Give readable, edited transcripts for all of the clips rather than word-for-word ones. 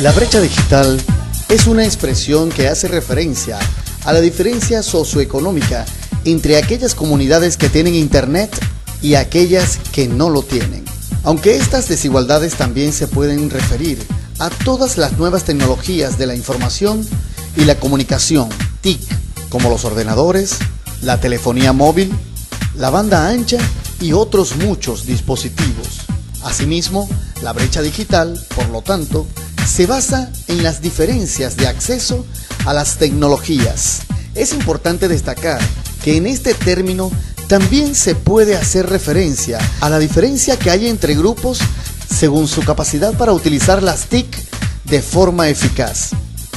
La brecha digital es una expresión que hace referencia a la diferencia socioeconómica entre aquellas comunidades que tienen internet y aquellas que no lo tienen. Aunque estas desigualdades también se pueden referir a todas las nuevas tecnologías de la información y la comunicación, TIC, como los ordenadores, la telefonía móvil, la banda ancha y otros muchos dispositivos. Asimismo, la brecha digital, por lo tanto, se basa en las diferencias de acceso a las tecnologías. Es importante destacar que en este término también se puede hacer referencia a la diferencia que hay entre grupos según su capacidad para utilizar las TIC de forma eficaz,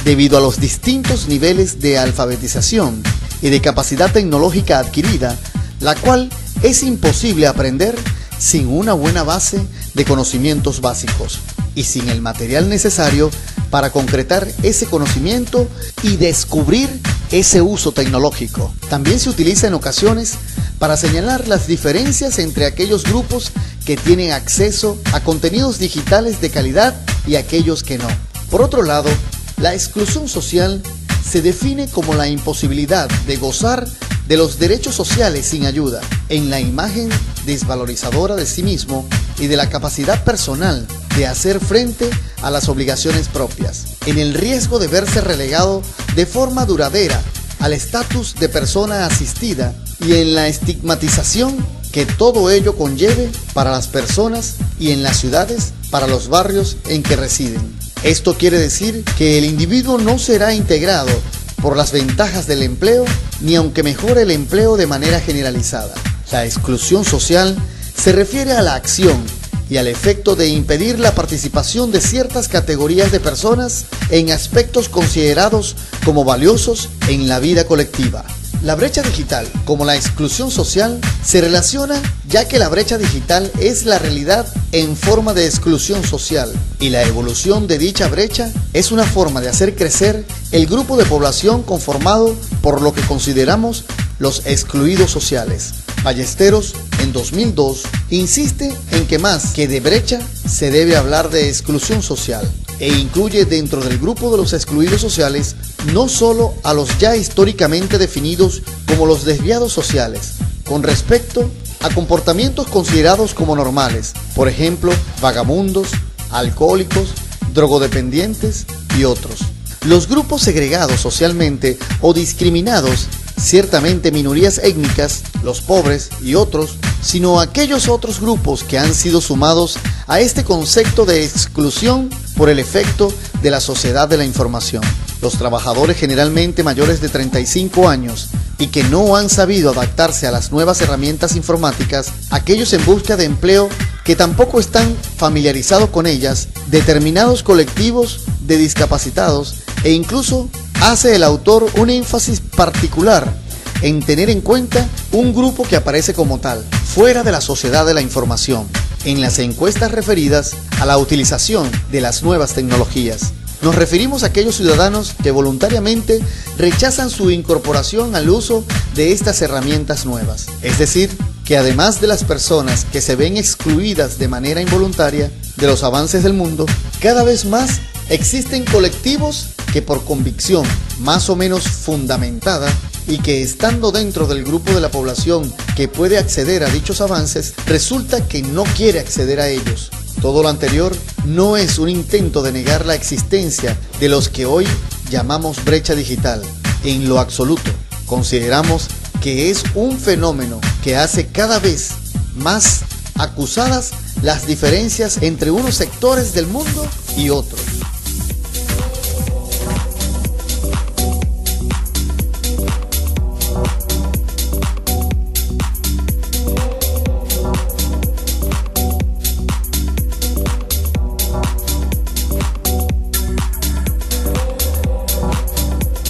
debido a los distintos niveles de alfabetización y de capacidad tecnológica adquirida, la cual es imposible aprender sin una buena base de conocimientos básicos y sin el material necesario para concretar ese conocimiento y descubrir ese uso tecnológico. También se utiliza en ocasiones para señalar las diferencias entre aquellos grupos que tienen acceso a contenidos digitales de calidad y aquellos que no. Por otro lado, la exclusión social se define como la imposibilidad de gozar de los derechos sociales sin ayuda, en la imagen desvalorizadora de sí mismo y de la capacidad personal de hacer frente a las obligaciones propias, en el riesgo de verse relegado de forma duradera al estatus de persona asistida y en la estigmatización que todo ello conlleve para las personas y en las ciudades para los barrios en que residen. Esto quiere decir que el individuo no será integrado por las ventajas del empleo, ni aunque mejore el empleo de manera generalizada. La exclusión social se refiere a la acción y al efecto de impedir la participación de ciertas categorías de personas en aspectos considerados como valiosos en la vida colectiva. La brecha digital, como la exclusión social, se relaciona ya que la brecha digital es la realidad en forma de exclusión social y la evolución de dicha brecha es una forma de hacer crecer el grupo de población conformado por lo que consideramos los excluidos sociales. Ballesteros, en 2002, insiste en que más que de brecha se debe hablar de exclusión social e incluye dentro del grupo de los excluidos sociales no solo a los ya históricamente definidos como los desviados sociales, con respecto a comportamientos considerados como normales, por ejemplo, vagabundos, alcohólicos, drogodependientes y otros. Los grupos segregados socialmente o discriminados, ciertamente minorías étnicas, los pobres y otros, sino aquellos otros grupos que han sido sumados a este concepto de exclusión por el efecto de la sociedad de la información. Los trabajadores generalmente mayores de 35 años y que no han sabido adaptarse a las nuevas herramientas informáticas, aquellos en busca de empleo que tampoco están familiarizados con ellas, determinados colectivos de discapacitados e incluso hace el autor un énfasis particular en tener en cuenta un grupo que aparece como tal, fuera de la sociedad de la información, en las encuestas referidas a la utilización de las nuevas tecnologías. Nos referimos a aquellos ciudadanos que voluntariamente rechazan su incorporación al uso de estas herramientas nuevas. Es decir, que además de las personas que se ven excluidas de manera involuntaria de los avances del mundo, cada vez más existen colectivos que por convicción más o menos fundamentada y que estando dentro del grupo de la población que puede acceder a dichos avances, resulta que no quiere acceder a ellos. Todo lo anterior no es un intento de negar la existencia de los que hoy llamamos brecha digital. En lo absoluto, consideramos que es un fenómeno que hace cada vez más acusadas las diferencias entre unos sectores del mundo y otros.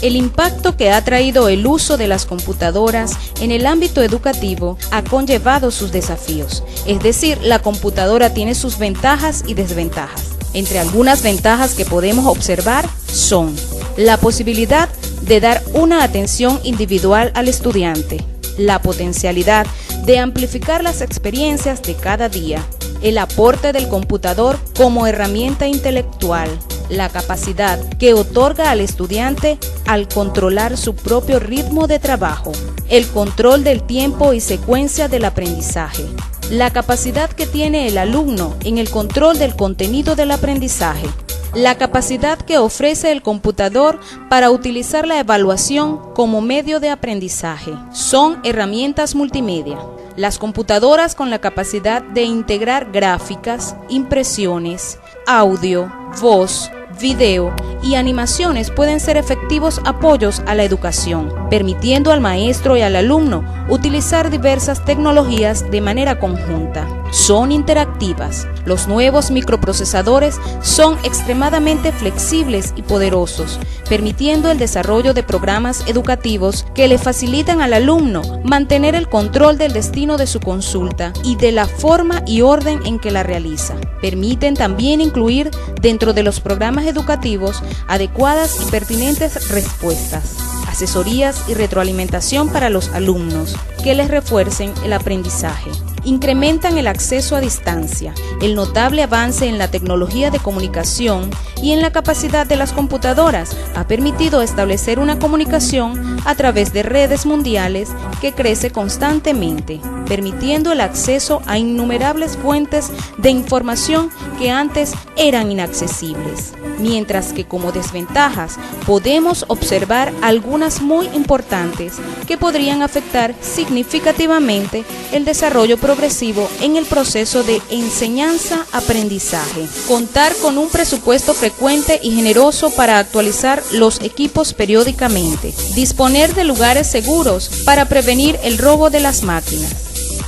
El impacto que ha traído el uso de las computadoras en el ámbito educativo ha conllevado sus desafíos. Es decir, la computadora tiene sus ventajas y desventajas. Entre algunas ventajas que podemos observar son la posibilidad de dar una atención individual al estudiante, la potencialidad de amplificar las experiencias de cada día, el aporte del computador como herramienta intelectual, la capacidad que otorga al estudiante al controlar su propio ritmo de trabajo, el control del tiempo y secuencia del aprendizaje, la capacidad que tiene el alumno en el control del contenido del aprendizaje, la capacidad que ofrece el computador para utilizar la evaluación como medio de aprendizaje. Son herramientas multimedia. Las computadoras con la capacidad de integrar gráficas, impresiones, audio, voz, video y animaciones pueden ser efectivos apoyos a la educación, permitiendo al maestro y al alumno utilizar diversas tecnologías de manera conjunta. Son interactivas. Los nuevos microprocesadores son extremadamente flexibles y poderosos, permitiendo el desarrollo de programas educativos que le facilitan al alumno mantener el control del destino de su consulta y de la forma y orden en que la realiza. Permiten también incluir dentro de los programas educativos adecuadas y pertinentes respuestas, asesorías y retroalimentación para los alumnos que les refuercen el aprendizaje. Incrementan el acceso a distancia. El notable avance en la tecnología de comunicación y en la capacidad de las computadoras ha permitido establecer una comunicación a través de redes mundiales que crece constantemente, permitiendo el acceso a innumerables fuentes de información que antes eran inaccesibles. Mientras que como desventajas podemos observar algunas muy importantes que podrían afectar significativamente el desarrollo progresivo en el proceso de enseñanza-aprendizaje. Contar con un presupuesto frecuente y generoso para actualizar los equipos periódicamente. Disponer de lugares seguros para prevenir el robo de las máquinas.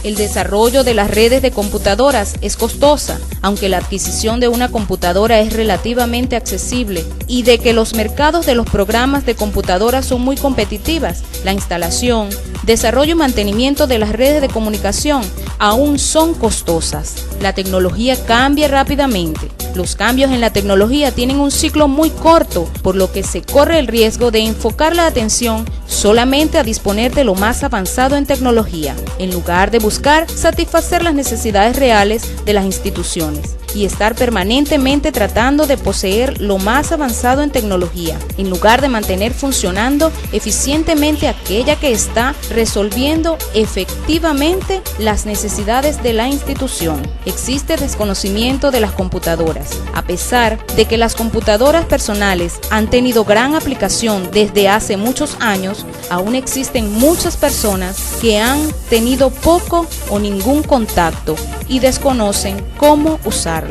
El desarrollo de las redes de computadoras es costosa, aunque la adquisición de una computadora es relativamente accesible, y de que los mercados de los programas de computadoras son muy competitivas. La instalación, desarrollo y mantenimiento de las redes de comunicación aún son costosas. La tecnología cambia rápidamente. Los cambios en la tecnología tienen un ciclo muy corto, por lo que se corre el riesgo de enfocar la atención solamente a disponer de lo más avanzado en tecnología, en lugar de buscar satisfacer las necesidades reales de las instituciones y estar permanentemente tratando de poseer lo más avanzado en tecnología, en lugar de mantener funcionando eficientemente aquella que está resolviendo efectivamente las necesidades de la institución. Existe desconocimiento de las computadoras. A pesar de que las computadoras personales han tenido gran aplicación desde hace muchos años, aún existen muchas personas que han tenido poco o ningún contacto y desconocen cómo usarlas.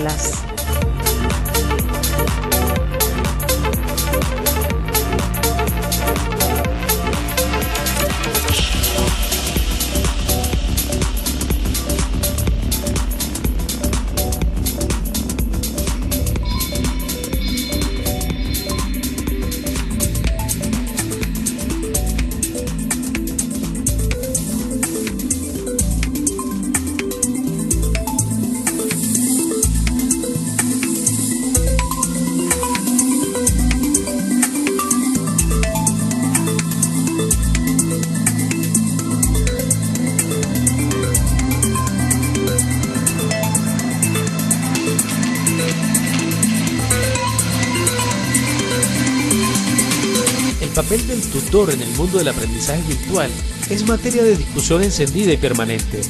El papel del tutor en el mundo del aprendizaje virtual es materia de discusión encendida y permanente.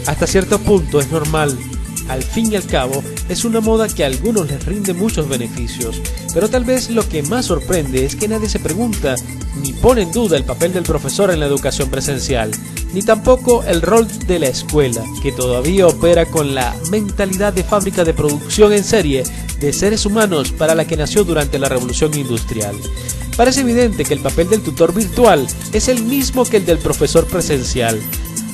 Hasta cierto punto es normal. Al fin y al cabo, es una moda que a algunos les rinde muchos beneficios, pero tal vez lo que más sorprende es que nadie se pregunta ni pone en duda el papel del profesor en la educación presencial, ni tampoco el rol de la escuela, que todavía opera con la mentalidad de fábrica de producción en serie de seres humanos para la que nació durante la revolución industrial. Parece evidente que el papel del tutor virtual es el mismo que el del profesor presencial: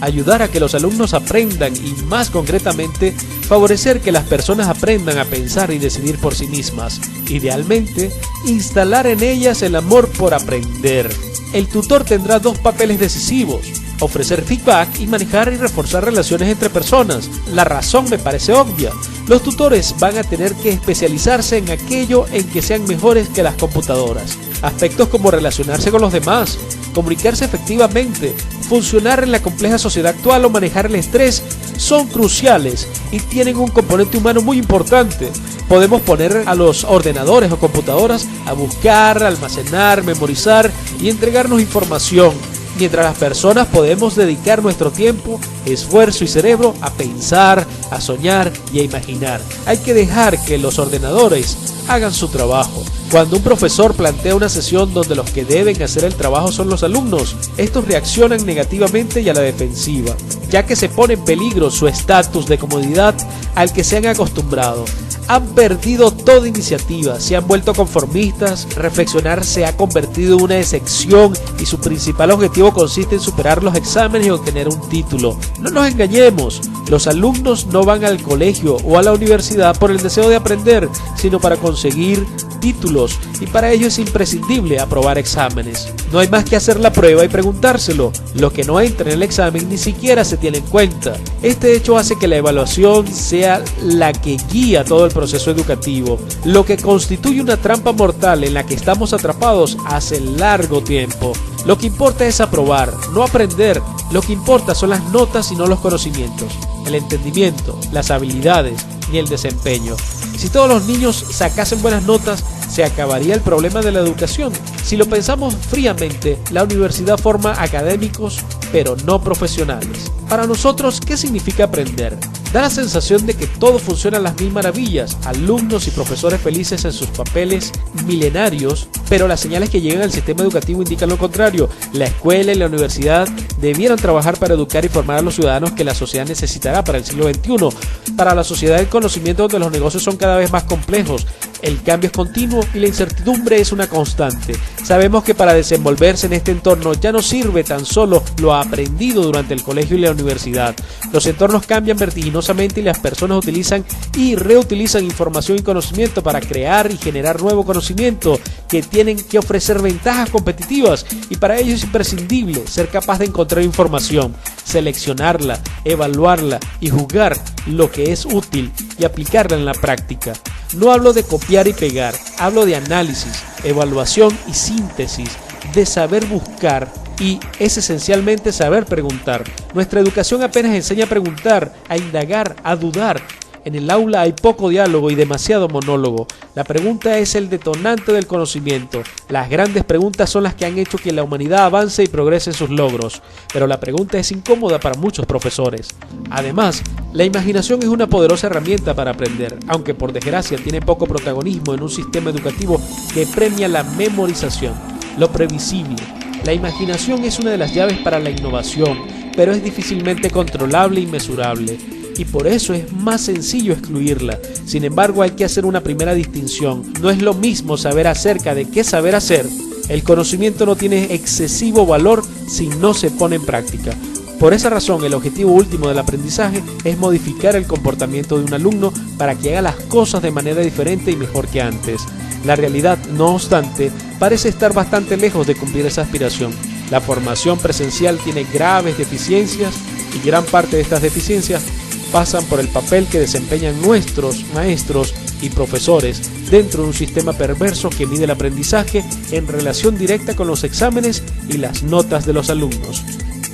ayudar a que los alumnos aprendan y, más concretamente, favorecer que las personas aprendan a pensar y decidir por sí mismas. Idealmente, instalar en ellas el amor por aprender. El tutor tendrá dos papeles decisivos: ofrecer feedback y manejar y reforzar relaciones entre personas. La razón me parece obvia. Los tutores van a tener que especializarse en aquello en que sean mejores que las computadoras. Aspectos como relacionarse con los demás, comunicarse efectivamente, funcionar en la compleja sociedad actual o manejar el estrés son cruciales y tienen un componente humano muy importante. Podemos poner a los ordenadores o computadoras a buscar, almacenar, memorizar y entregarnos información, mientras las personas podemos dedicar nuestro tiempo, esfuerzo y cerebro a pensar, a soñar y a imaginar. Hay que dejar que los ordenadores hagan su trabajo. Cuando un profesor plantea una sesión donde los que deben hacer el trabajo son los alumnos, estos reaccionan negativamente y a la defensiva, ya que se pone en peligro su estatus de comodidad al que se han acostumbrado. Han perdido toda iniciativa, se han vuelto conformistas, reflexionar se ha convertido en una excepción y su principal objetivo consiste en superar los exámenes y obtener un título. No nos engañemos, los alumnos no van al colegio o a la universidad por el deseo de aprender, sino para conseguir títulos, y para ello es imprescindible aprobar exámenes. No hay más que hacer la prueba y preguntárselo. Lo que no entra en el examen ni siquiera se tiene en cuenta. Este hecho hace que la evaluación sea la que guía todo el proceso educativo, lo que constituye una trampa mortal en la que estamos atrapados hace largo tiempo. Lo que importa es aprobar, no aprender. Lo que importa son las notas y no los conocimientos, el entendimiento, las habilidades ni el desempeño. Si todos los niños sacasen buenas notas, se acabaría el problema de la educación. Si lo pensamos fríamente, la universidad forma académicos, pero no profesionales. Para nosotros, ¿qué significa aprender? Da la sensación de que todo funciona a las mil maravillas, alumnos y profesores felices en sus papeles milenarios, pero las señales que llegan al sistema educativo indican lo contrario. La escuela y la universidad debieran trabajar para educar y formar a los ciudadanos que la sociedad necesitará para el siglo XXI, para la sociedad del conocimiento donde los negocios son cada vez más complejos. El cambio es continuo y la incertidumbre es una constante. Sabemos que para desenvolverse en este entorno ya no sirve tan solo lo aprendido durante el colegio y la universidad. Los entornos cambian vertiginosamente y las personas utilizan y reutilizan información y conocimiento para crear y generar nuevo conocimiento que tienen que ofrecer ventajas competitivas, y para ello es imprescindible ser capaz de encontrar información, seleccionarla, evaluarla y juzgar lo que es útil y aplicarla en la práctica. No hablo de copiar y pegar, hablo de análisis, evaluación y síntesis, de saber buscar, y es esencialmente saber preguntar. Nuestra educación apenas enseña a preguntar, a indagar, a dudar. En el aula hay poco diálogo y demasiado monólogo. La pregunta es el detonante del conocimiento. Las grandes preguntas son las que han hecho que la humanidad avance y progrese en sus logros. Pero la pregunta es incómoda para muchos profesores. Además, la imaginación es una poderosa herramienta para aprender, aunque por desgracia tiene poco protagonismo en un sistema educativo que premia la memorización, lo previsible. La imaginación es una de las llaves para la innovación, pero es difícilmente controlable y mesurable, y por eso es más sencillo excluirla. Sin embargo, hay que hacer una primera distinción. No es lo mismo saber acerca de qué saber hacer. El conocimiento no tiene excesivo valor si no se pone en práctica. Por esa razón, el objetivo último del aprendizaje es modificar el comportamiento de un alumno para que haga las cosas de manera diferente y mejor que antes. La realidad, no obstante, parece estar bastante lejos de cumplir esa aspiración. La formación presencial tiene graves deficiencias y gran parte de estas deficiencias pasan por el papel que desempeñan nuestros maestros y profesores dentro de un sistema perverso que mide el aprendizaje en relación directa con los exámenes y las notas de los alumnos.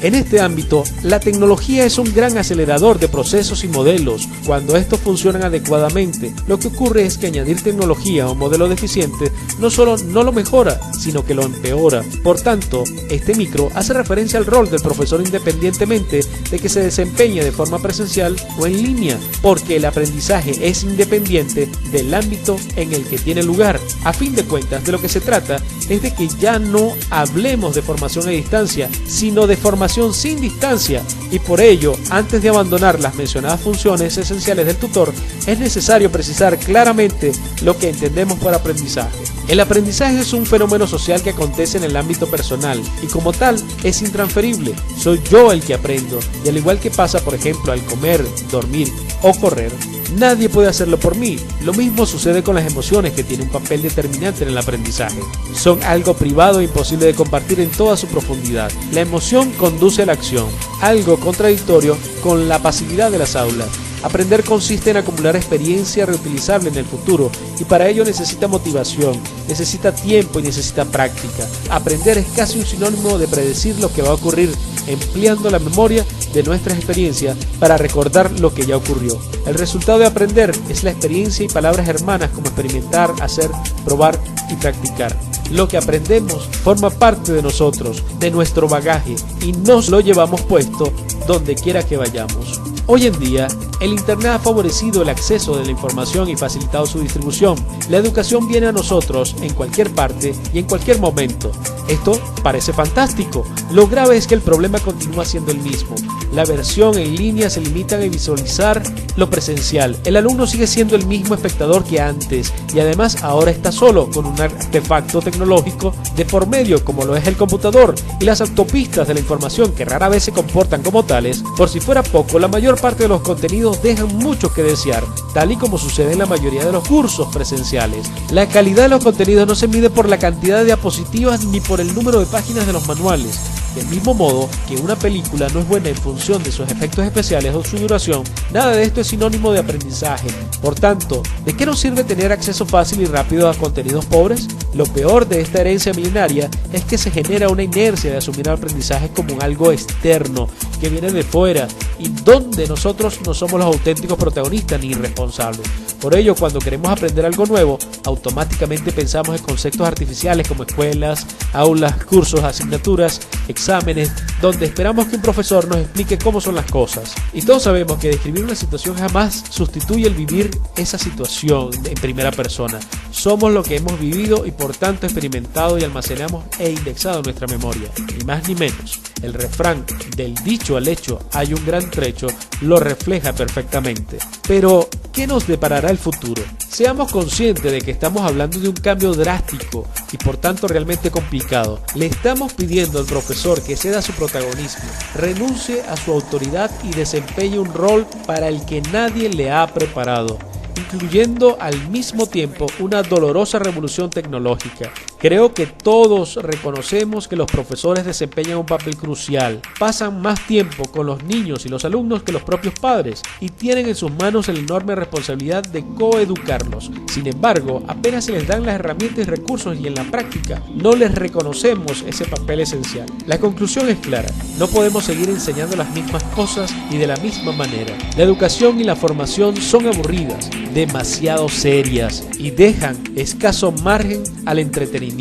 En este ámbito, la tecnología es un gran acelerador de procesos y modelos. Cuando estos funcionan adecuadamente, lo que ocurre es que añadir tecnología a un modelo deficiente no solo no lo mejora, sino que lo empeora. Por tanto, este micro hace referencia al rol del profesor independientemente de que se desempeñe de forma presencial o en línea, porque el aprendizaje es independiente del ámbito en el que tiene lugar. A fin de cuentas, de lo que se trata es de que ya no hablemos de formación a distancia, sino de formación sin distancia, y por ello, antes de abandonar las mencionadas funciones esenciales del tutor, es necesario precisar claramente lo que entendemos por aprendizaje. El aprendizaje es un fenómeno social que acontece en el ámbito personal y como tal es intransferible. Soy yo el que aprendo, y al igual que pasa por ejemplo al comer, dormir o correr, Nadie puede hacerlo por mí. Lo mismo sucede con las emociones, que tienen un papel determinante en el aprendizaje. Son algo privado e imposible de compartir en toda su profundidad. La emoción conduce a la acción, algo contradictorio con la pasividad de las aulas. Aprender consiste en acumular experiencia reutilizable en el futuro, y para ello necesita motivación, necesita tiempo y necesita práctica. Aprender es casi un sinónimo de predecir lo que va a ocurrir, empleando la memoria de nuestras experiencias para recordar lo que ya ocurrió. El resultado de aprender es la experiencia y palabras hermanas como experimentar, hacer, probar y practicar. Lo que aprendemos forma parte de nosotros, de nuestro bagaje, y nos lo llevamos puesto donde quiera que vayamos. Hoy en día, el Internet ha favorecido el acceso de la información y facilitado su distribución. La educación viene a nosotros en cualquier parte y en cualquier momento. Esto parece fantástico. Lo grave es que el problema continúa siendo el mismo. La versión en línea se limita a visualizar lo presencial. El alumno sigue siendo el mismo espectador que antes, y además ahora está solo con un artefacto tecnológico de por medio, como lo es el computador, y las autopistas de la información, que rara vez se comportan como tales. Por si fuera poco, la mayor parte de los contenidos dejan mucho que desear, tal y como sucede en la mayoría de los cursos presenciales. La calidad de los contenidos no se mide por la cantidad de diapositivas ni por el número de páginas de los manuales. Del mismo modo que una película no es buena en función de sus efectos especiales o su duración, nada de esto es sinónimo de aprendizaje. Por tanto, ¿de qué nos sirve tener acceso fácil y rápido a contenidos pobres? Lo peor de esta herencia milenaria es que se genera una inercia de asumir el aprendizaje como algo externo, que viene de fuera, y donde nosotros no somos los auténticos protagonistas ni responsables. Por ello, cuando queremos aprender algo nuevo, automáticamente pensamos en conceptos artificiales como escuelas, aulas, cursos, asignaturas, exámenes, donde esperamos que un profesor nos explique cómo son las cosas. Y todos sabemos que describir una situación jamás sustituye el vivir esa situación en primera persona. Somos lo que hemos vivido y por tanto experimentado y almacenamos e indexado en nuestra memoria, ni más ni menos. El refrán del dicho al hecho hay un gran trecho lo refleja perfectamente. Pero, ¿qué nos deparará el futuro? Seamos conscientes de que estamos hablando de un cambio drástico y por tanto realmente complicado. Le estamos pidiendo al profesor que ceda su protagonismo, renuncie a su autoridad y desempeñe un rol para el que nadie le ha preparado, incluyendo al mismo tiempo una dolorosa revolución tecnológica. Creo que todos reconocemos que los profesores desempeñan un papel crucial, pasan más tiempo con los niños y los alumnos que los propios padres y tienen en sus manos la enorme responsabilidad de coeducarlos. Sin embargo, apenas se les dan las herramientas y recursos y en la práctica no les reconocemos ese papel esencial. La conclusión es clara, no podemos seguir enseñando las mismas cosas y de la misma manera. La educación y la formación son aburridas, demasiado serias y dejan escaso margen al entretenimiento.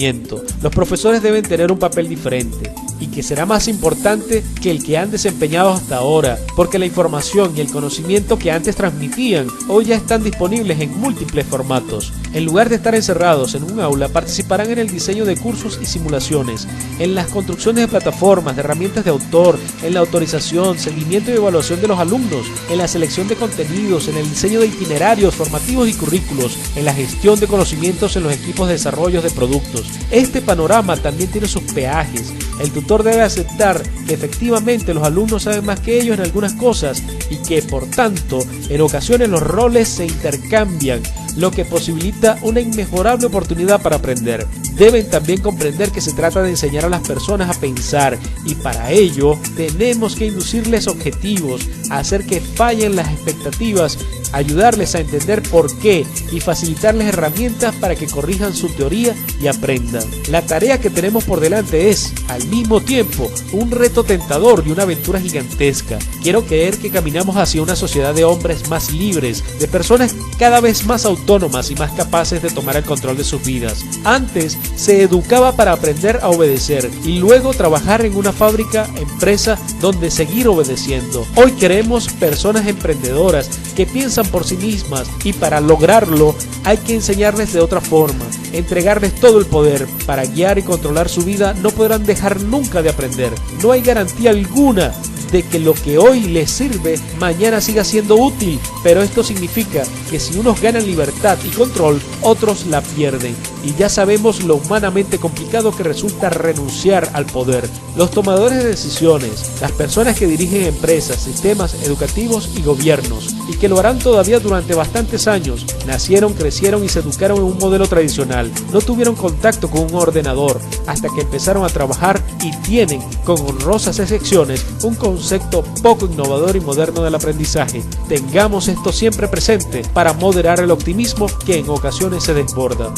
Los profesores deben tener un papel diferente y que será más importante que el que han desempeñado hasta ahora, porque la información y el conocimiento que antes transmitían hoy ya están disponibles en múltiples formatos. En lugar de estar encerrados en un aula, participarán en el diseño de cursos y simulaciones, en las construcciones de plataformas, de herramientas de autor, en la autorización, seguimiento y evaluación de los alumnos, en la selección de contenidos, en el diseño de itinerarios formativos y currículos, en la gestión de conocimientos en los equipos de desarrollo de productos. Este panorama también tiene sus peajes. El tutor debe aceptar que efectivamente los alumnos saben más que ellos en algunas cosas y que, por tanto, en ocasiones los roles se intercambian, lo que posibilita una inmejorable oportunidad para aprender. Deben también comprender que se trata de enseñar a las personas a pensar y para ello tenemos que inducirles objetivos, hacer que fallen las expectativas, ayudarles a entender por qué y facilitarles herramientas para que corrijan su teoría y aprendan. La tarea que tenemos por delante es, al mismo tiempo, un reto tentador y una aventura gigantesca. Quiero creer que caminamos hacia una sociedad de hombres más libres, de personas cada vez más autónomas y más capaces de tomar el control de sus vidas. Antes se educaba para aprender a obedecer y luego trabajar en una fábrica, empresa, donde seguir obedeciendo. Hoy queremos personas emprendedoras que piensan por sí mismas y para lograrlo hay que enseñarles de otra forma, entregarles todo el poder para guiar y controlar su vida. No podrán dejar nunca de aprender. No hay garantía alguna de que lo que hoy les sirve mañana siga siendo útil, pero esto significa que si unos ganan libertad y control, otros la pierden. y ya sabemos lo humanamente complicado que resulta renunciar al poder. Los tomadores de decisiones, las personas que dirigen empresas, sistemas educativos y gobiernos, y que lo harán todavía durante bastantes años, nacieron, crecieron y se educaron en un modelo tradicional. No tuvieron contacto con un ordenador hasta que empezaron a trabajar y tienen, con honrosas excepciones, un concepto poco innovador y moderno del aprendizaje. Tengamos esto siempre presente para moderar el optimismo que en ocasiones se desborda.